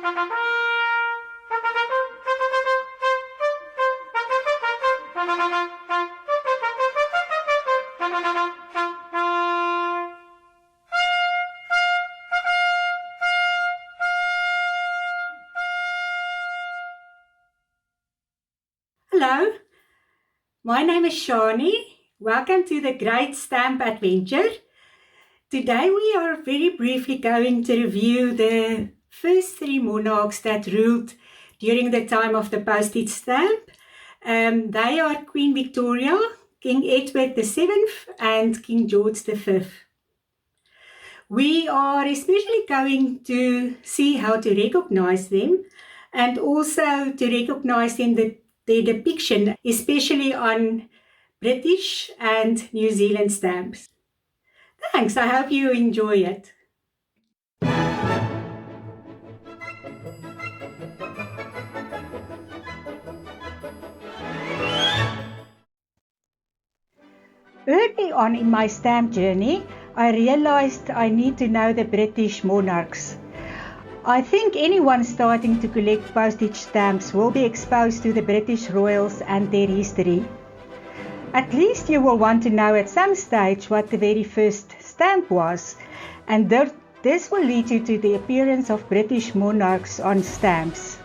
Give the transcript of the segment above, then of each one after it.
Hello, my name is Shani. Welcome to the Great Stamp Adventure. Today we are very briefly going to review the first three monarchs that ruled during the time of the postage stamp. They are Queen Victoria, King Edward VII and King George V. We are especially going to see how to recognize them and also to recognize their depiction, especially on British and New Zealand stamps. Thanks, I hope you enjoy it. Early on in my stamp journey, I realized I need to know the British monarchs. I think anyone starting to collect postage stamps will be exposed to the British royals and their history. At least you will want to know at some stage what the very first stamp was, and this will lead you to the appearance of British monarchs on stamps.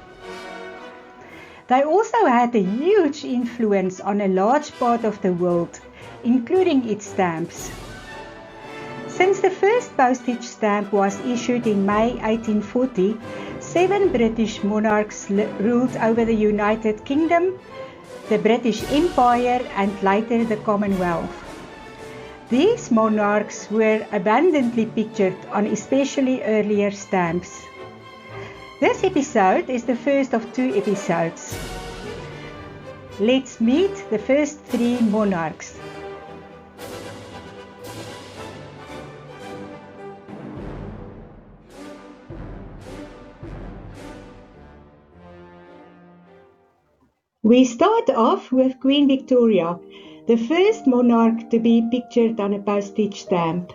They also had a huge influence on a large part of the world, including its stamps. Since the first postage stamp was issued in May 1840, 7 British monarchs ruled over the United Kingdom, the British Empire and later the Commonwealth. These monarchs were abundantly pictured on especially earlier stamps. This episode is the first of 2 episodes. Let's meet the first 3 monarchs. We start off with Queen Victoria, the first monarch to be pictured on a postage stamp.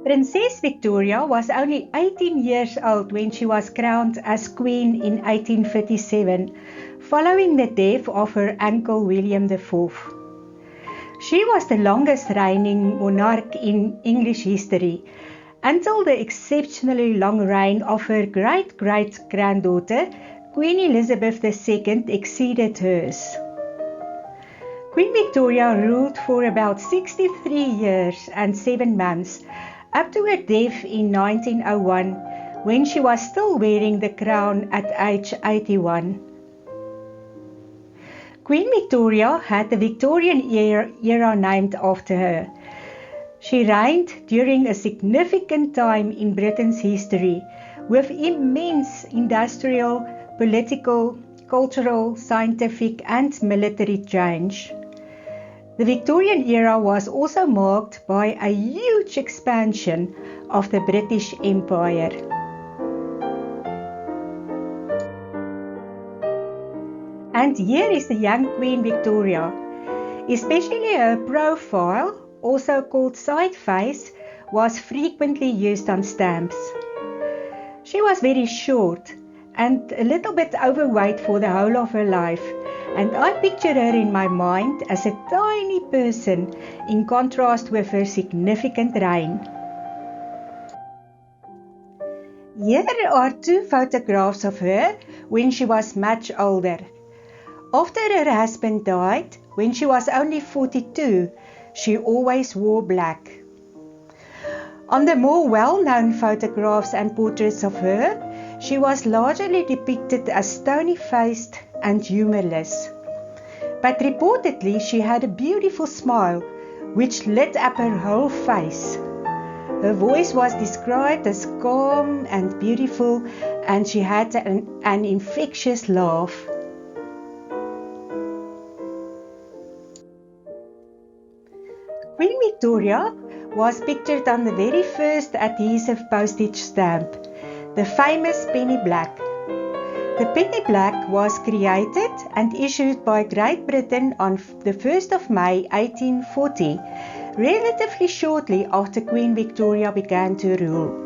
Princess Victoria was only 18 years old when she was crowned as Queen in 1857, following the death of her uncle William IV. She was the longest reigning monarch in English history, until the exceptionally long reign of her great-great-granddaughter, Queen Elizabeth II, exceeded hers. Queen Victoria ruled for about 63 years and 7 months, up to her death in 1901, when she was still wearing the crown at age 81. Queen Victoria had the Victorian era named after her. She reigned during a significant time in Britain's history, with immense industrial, political, cultural, scientific and military change. The Victorian era was also marked by a huge expansion of the British Empire. And here is the young Queen Victoria. Especially her profile, also called side face, was frequently used on stamps. She was very short and a little bit overweight for the whole of her life, and I picture her in my mind as a tiny person in contrast with her significant reign. Here are 2 photographs of her when she was much older. After her husband died, when she was only 42, she always wore black. On the more well-known photographs and portraits of her, she was largely depicted as stony-faced and humorless. But reportedly, she had a beautiful smile, which lit up her whole face. Her voice was described as calm and beautiful, and she had an infectious laugh. Queen Victoria was pictured on the very first adhesive postage stamp, the famous penny black. The penny black was created and issued by Great Britain on the 1st of May 1840 relatively shortly after Queen Victoria began to rule.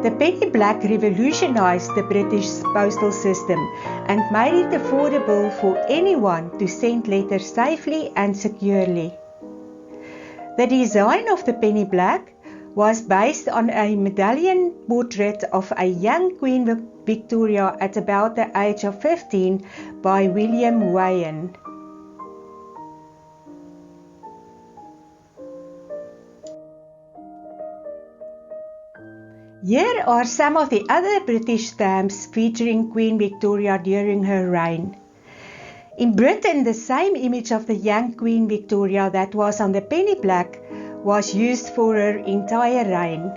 The penny black revolutionized the British postal system and made it affordable for anyone to send letters safely and securely. The design of the penny black was based on a medallion portrait of a young Queen Victoria at about the age of 15 by William Wyon. Here are some of the other British stamps featuring Queen Victoria during her reign. In Britain, the same image of the young Queen Victoria that was on the penny black was used for her entire reign.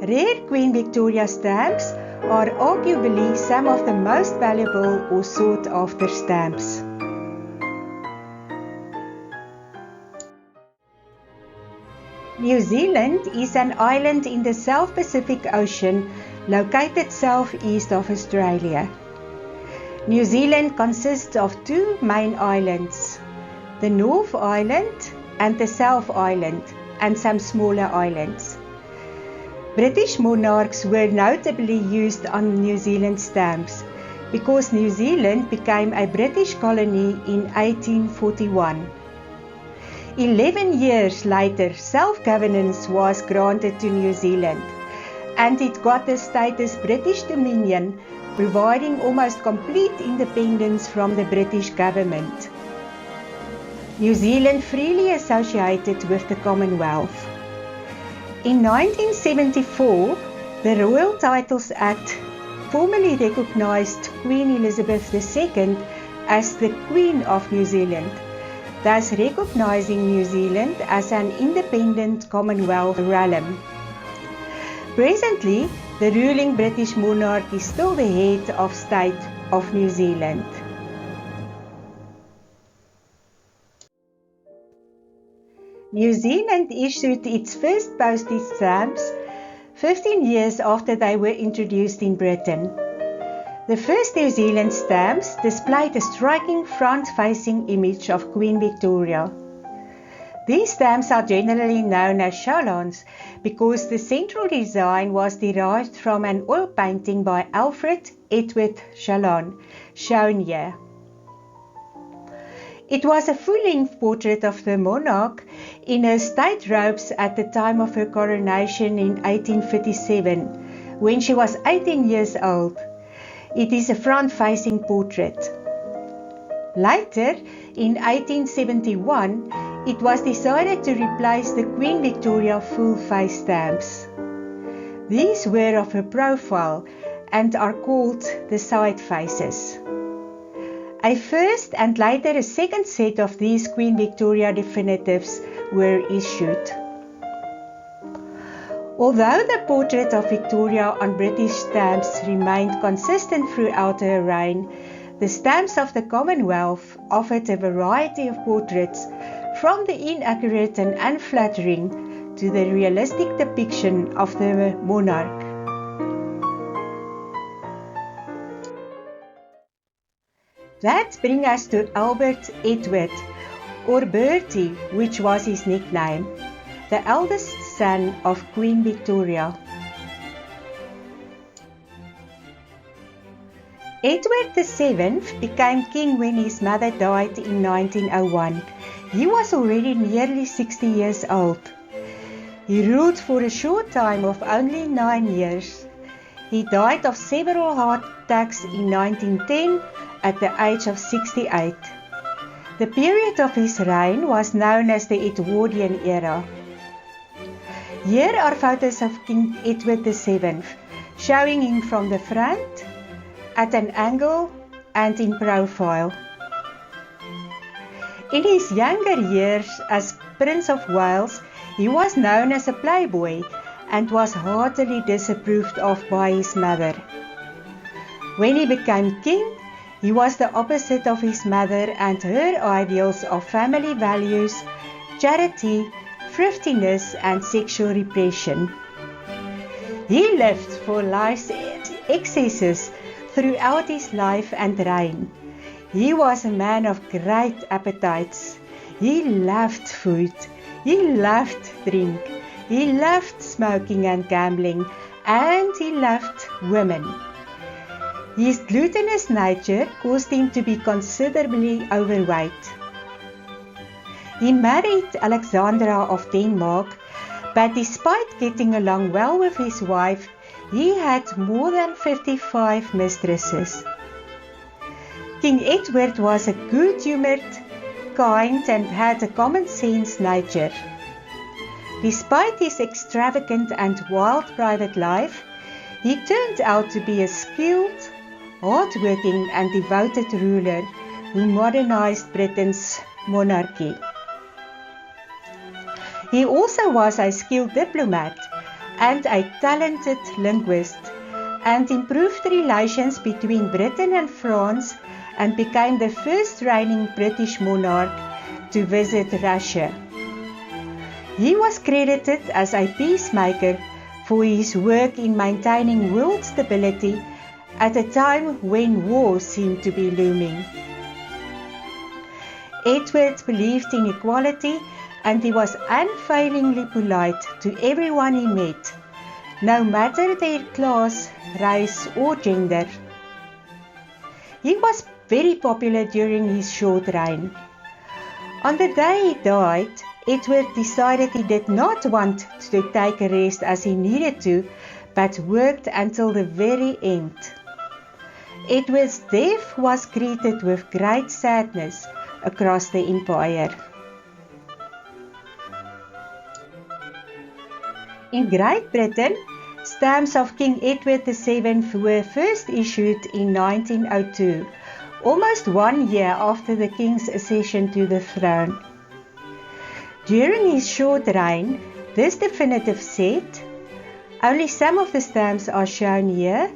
Rare Queen Victoria stamps are arguably some of the most valuable or sought after stamps. New Zealand is an island in the South Pacific Ocean located southeast of Australia. New Zealand consists of two main islands, the North Island and the South Island, and some smaller islands. British monarchs were notably used on New Zealand stamps because New Zealand became a British colony in 1841. 11 years later, self-governance was granted to New Zealand, and it got the status British Dominion, providing almost complete independence from the British government. New Zealand freely associated with the Commonwealth. In 1974, the Royal Titles Act formally recognised Queen Elizabeth II as the Queen of New Zealand, thus recognising New Zealand as an independent Commonwealth realm. Presently, the ruling British monarch is still the head of state of New Zealand. New Zealand issued its first postage stamps 15 years after they were introduced in Britain. The first New Zealand stamps displayed a striking front-facing image of Queen Victoria. These stamps are generally known as chalons because the central design was derived from an oil painting by Alfred Edward Chalon, shown here. It was a full-length portrait of the monarch in her state robes at the time of her coronation in 1857, when she was 18 years old. It is a front-facing portrait. Later, in 1871, it was decided to replace the Queen Victoria full-face stamps. These were of her profile and are called the side faces. A first and later a second set of these Queen Victoria definitives were issued. Although the portrait of Victoria on British stamps remained consistent throughout her reign, the stamps of the Commonwealth offered a variety of portraits, from the inaccurate and unflattering to the realistic depiction of the monarch. That brings us to Albert Edward, or Bertie, which was his nickname, the eldest son of Queen Victoria. Edward VII became king when his mother died in 1901. He was already nearly 60 years old. He ruled for a short time of only 9 years. He died of several heart attacks in 1910 at the age of 68. The period of his reign was known as the Edwardian era. Here are photos of King Edward VII, showing him from the front, at an angle, and in profile. In his younger years as Prince of Wales, he was known as a playboy and was heartily disapproved of by his mother. When he became king, he was the opposite of his mother and her ideals of family values, charity, thriftiness, and sexual repression. He lived for life's excesses throughout his life and reign. He was a man of great appetites. He loved food. He loved drink, he loved smoking and gambling, and he loved women. His gluttonous nature caused him to be considerably overweight. He married Alexandra of Denmark, but despite getting along well with his wife, he had more than 55 mistresses. King Edward was a good-humoured, kind, and had a common-sense nature. Despite his extravagant and wild private life, he turned out to be a skilled, hard-working and devoted ruler who modernized Britain's monarchy. He also was a skilled diplomat and a talented linguist, and improved relations between Britain and France, and became the first reigning British monarch to visit Russia. He was credited as a peacemaker for his work in maintaining world stability at a time when war seemed to be looming. Edward believed in equality, and he was unfailingly polite to everyone he met, no matter their class, race or gender. He was very popular during his short reign. On the day he died, Edward decided he did not want to take a rest as he needed to, but worked until the very end. Edward's death was greeted with great sadness across the empire. In Great Britain, stamps of King Edward VII were first issued in 1902, almost 1 year after the king's accession to the throne. During his short reign, this definitive set, only some of the stamps are shown here,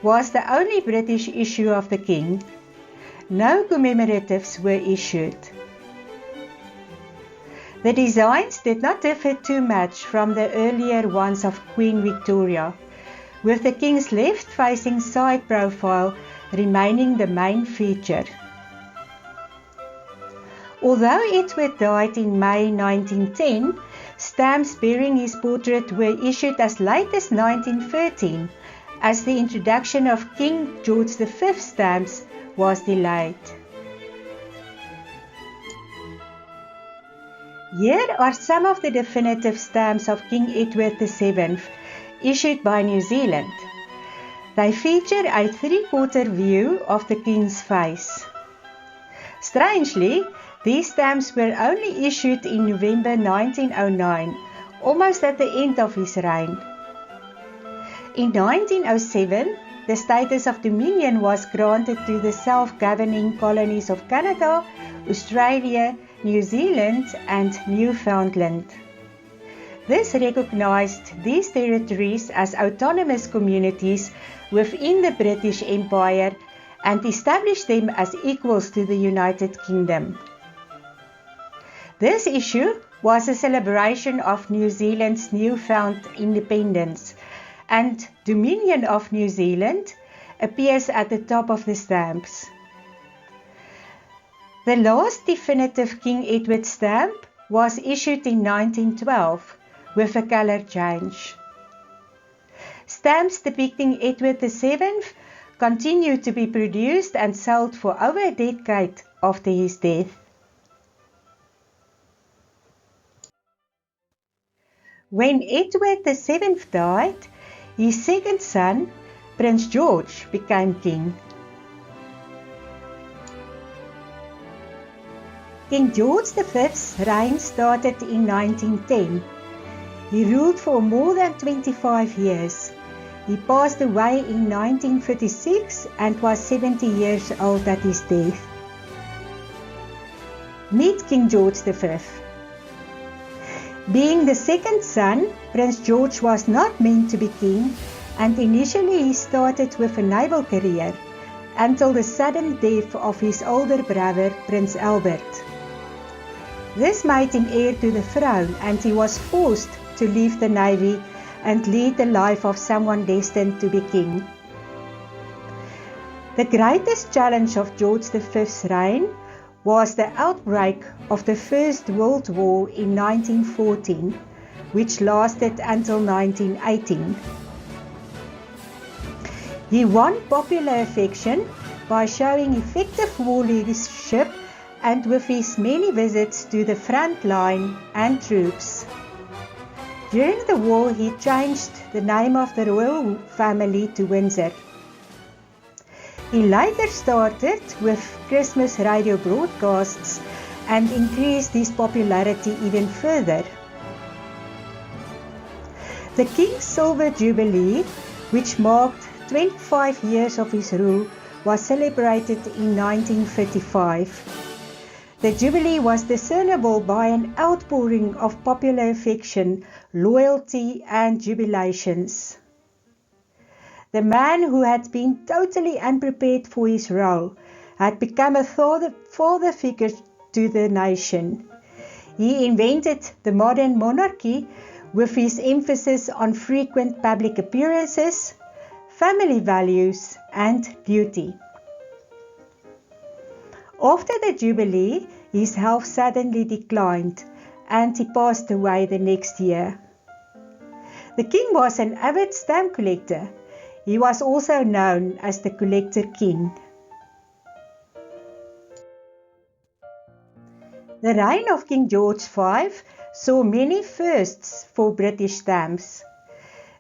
was the only British issue of the king. No commemoratives were issued. The designs did not differ too much from the earlier ones of Queen Victoria, with the king's left-facing side profile remaining the main feature. Although Edward died in May 1910, stamps bearing his portrait were issued as late as 1913, as the introduction of King George V stamps was delayed. Here are some of the definitive stamps of King Edward VII issued by New Zealand. They feature a three-quarter view of the king's face. Strangely, these stamps were only issued in November 1909, almost at the end of his reign. In 1907, the status of Dominion was granted to the self-governing colonies of Canada, Australia, New Zealand and Newfoundland. This recognized these territories as autonomous communities within the British Empire and established them as equals to the United Kingdom. This issue was a celebration of New Zealand's newfound independence, and Dominion of New Zealand appears at the top of the stamps. The last definitive King Edward stamp was issued in 1912 with a colour change. Stamps depicting Edward VII continued to be produced and sold for over a decade after his death. When Edward VII died, his second son, Prince George, became king. King George V's reign started in 1910. He ruled for more than 25 years. He passed away in 1936 and was 70 years old at his death. Meet King George V. Being the second son, Prince George was not meant to be king, and initially he started with a naval career until the sudden death of his older brother, Prince Albert. This made him heir to the throne, and he was forced to leave the navy and lead the life of someone destined to be king. The greatest challenge of George V's reign was the outbreak of the First World War in 1914, which lasted until 1918. He won popular affection by showing effective war leadership and with his many visits to the front line and troops. During the war, he changed the name of the royal family to Windsor. He later started with Christmas radio broadcasts and increased his popularity even further. The King's Silver Jubilee, which marked 25 years of his rule, was celebrated in 1935. The Jubilee was discernible by an outpouring of popular affection, loyalty and jubilations. The man who had been totally unprepared for his role had become a father figure to the nation. He invented the modern monarchy with his emphasis on frequent public appearances, family values and duty. After the Jubilee, his health suddenly declined and he passed away the next year. The king was an avid stamp collector. He was also known as the Collector King. The reign of King George V saw many firsts for British stamps.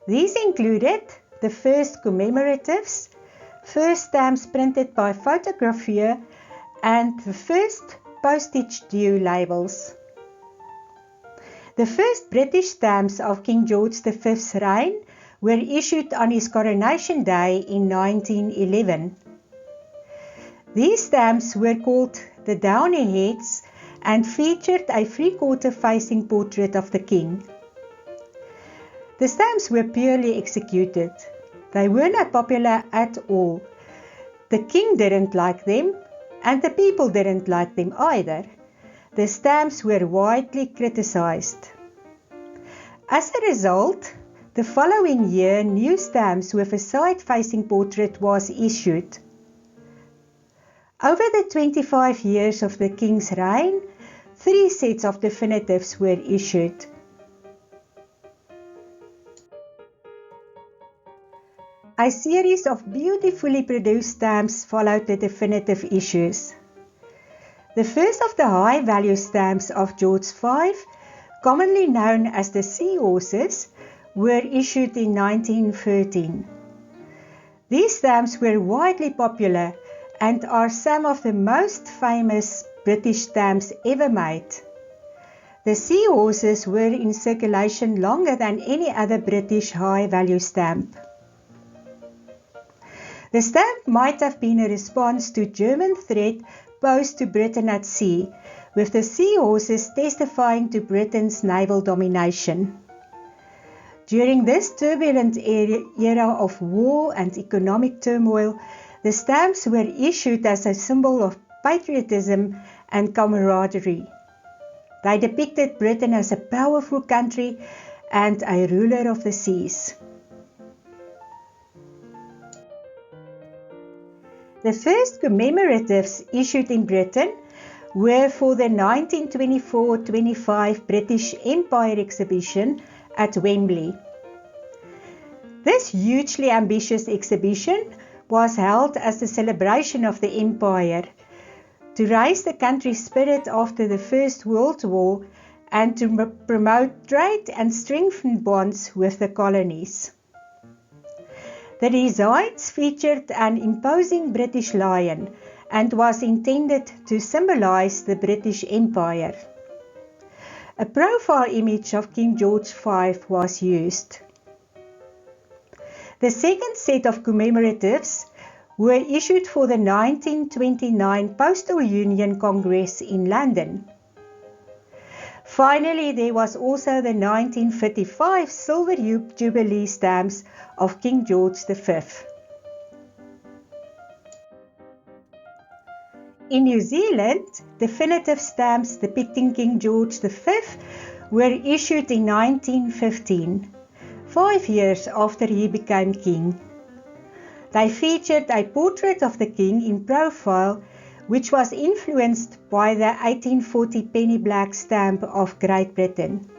These included the first commemoratives, first stamps printed by photographer, and the first postage due labels. The first British stamps of King George V's reign were issued on his coronation day in 1911. These stamps were called the Downy Heads and featured a three-quarter facing portrait of the king. The stamps were purely executed. They were not popular at all. The king didn't like them, and the people didn't like them either. The stamps were widely criticized. As a result, the following year, new stamps with a side-facing portrait was issued. Over the 25 years of the king's reign, 3 sets of definitives were issued. A series of beautifully produced stamps followed the definitive issues. The first of the high-value stamps of George V, commonly known as the Seahorses, were issued in 1913. These stamps were widely popular and are some of the most famous British stamps ever made. The Seahorses were in circulation longer than any other British high-value stamp. The stamp might have been a response to German threat posed to Britain at sea, with the Seahorses testifying to Britain's naval domination. During this turbulent era of war and economic turmoil, the stamps were issued as a symbol of patriotism and camaraderie. They depicted Britain as a powerful country and a ruler of the seas. The first commemoratives issued in Britain were for the 1924-25 British Empire exhibition at Wembley. This hugely ambitious exhibition was held as a celebration of the empire, to raise the country's spirit after the First World War and to promote trade and strengthen bonds with the colonies. The designs featured an imposing British lion and was intended to symbolize the British Empire. A profile image of King George V was used. The second set of commemoratives were issued for the 1929 Postal Union Congress in London. Finally, there was also the 1935 Silver Jubilee stamps of King George V. In New Zealand, definitive stamps depicting King George V were issued in 1915, 5 years after he became king. They featured a portrait of the king in profile which was influenced by the 1840 penny black stamp of Great Britain.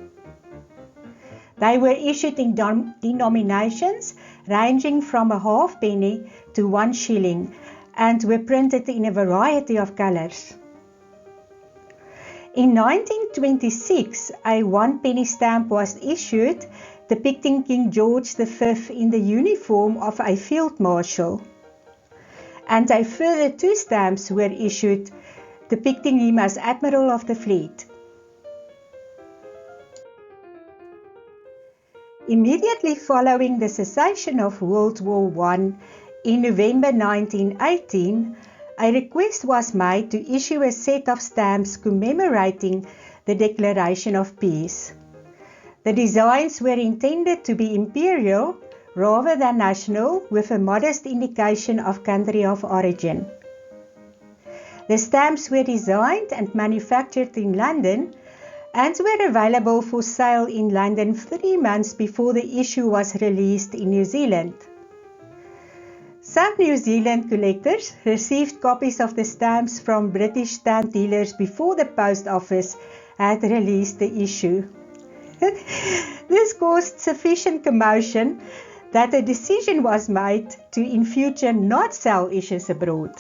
They were issued in denominations ranging from a halfpenny to 1 shilling and were printed in a variety of colours. In 1926, a 1-penny stamp was issued depicting King George V in the uniform of a field marshal, and a further 2 stamps were issued depicting him as Admiral of the Fleet. Immediately following the cessation of World War I in November 1918, a request was made to issue a set of stamps commemorating the Declaration of Peace. The designs were intended to be imperial rather than national, with a modest indication of country of origin. The stamps were designed and manufactured in London and were available for sale in London 3 months before the issue was released in New Zealand. Some New Zealand collectors received copies of the stamps from British stamp dealers before the post office had released the issue. This caused sufficient commotion that a decision was made to in future not sell issues abroad.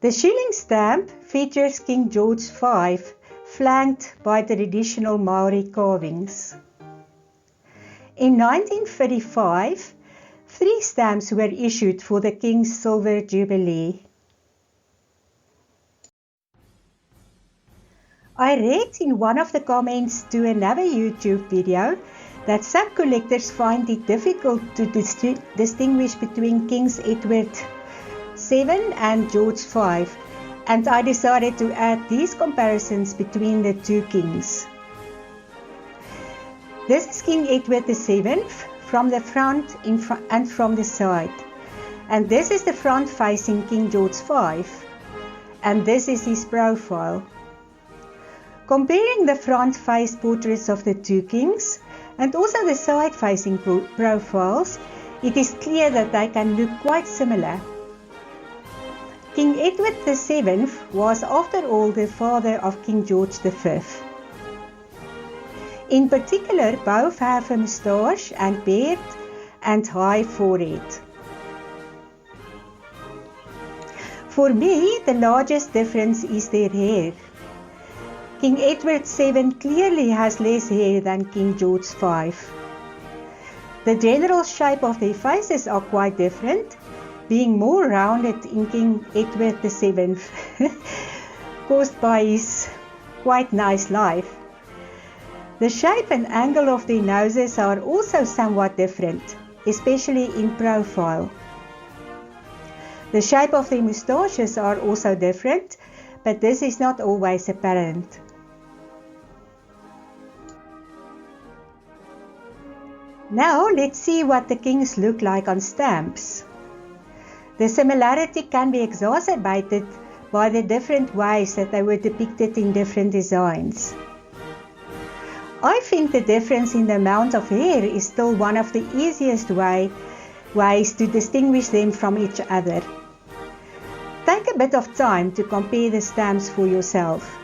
The shilling stamp features King George V, flanked by traditional Maori carvings. In 1935, 3 stamps were issued for the King's Silver Jubilee. I read in one of the comments to another YouTube video that some collectors find it difficult to distinguish between Kings Edward VII and George V, and I decided to add these comparisons between the 2 kings. This is King Edward VII from the front and from the side, and this is the front facing King George V, and this is his profile. Comparing the front face portraits of the 2 kings and also the side facing profiles, it is clear that they can look quite similar. King Edward VII was after all the father of King George V. In particular, both have a moustache and beard and high forehead. For me, the largest difference is their hair. King Edward VII clearly has less hair than King George V. The general shape of their faces are quite different, being more rounded in King Edward VII, caused by his quite nice life. The shape and angle of their noses are also somewhat different, especially in profile. The shape of their moustaches are also different, but this is not always apparent. Now let's see what the kings look like on stamps. The similarity can be exacerbated by the different ways that they were depicted in different designs. I think the difference in the amount of hair is still one of the easiest ways to distinguish them from each other. Take a bit of time to compare the stamps for yourself.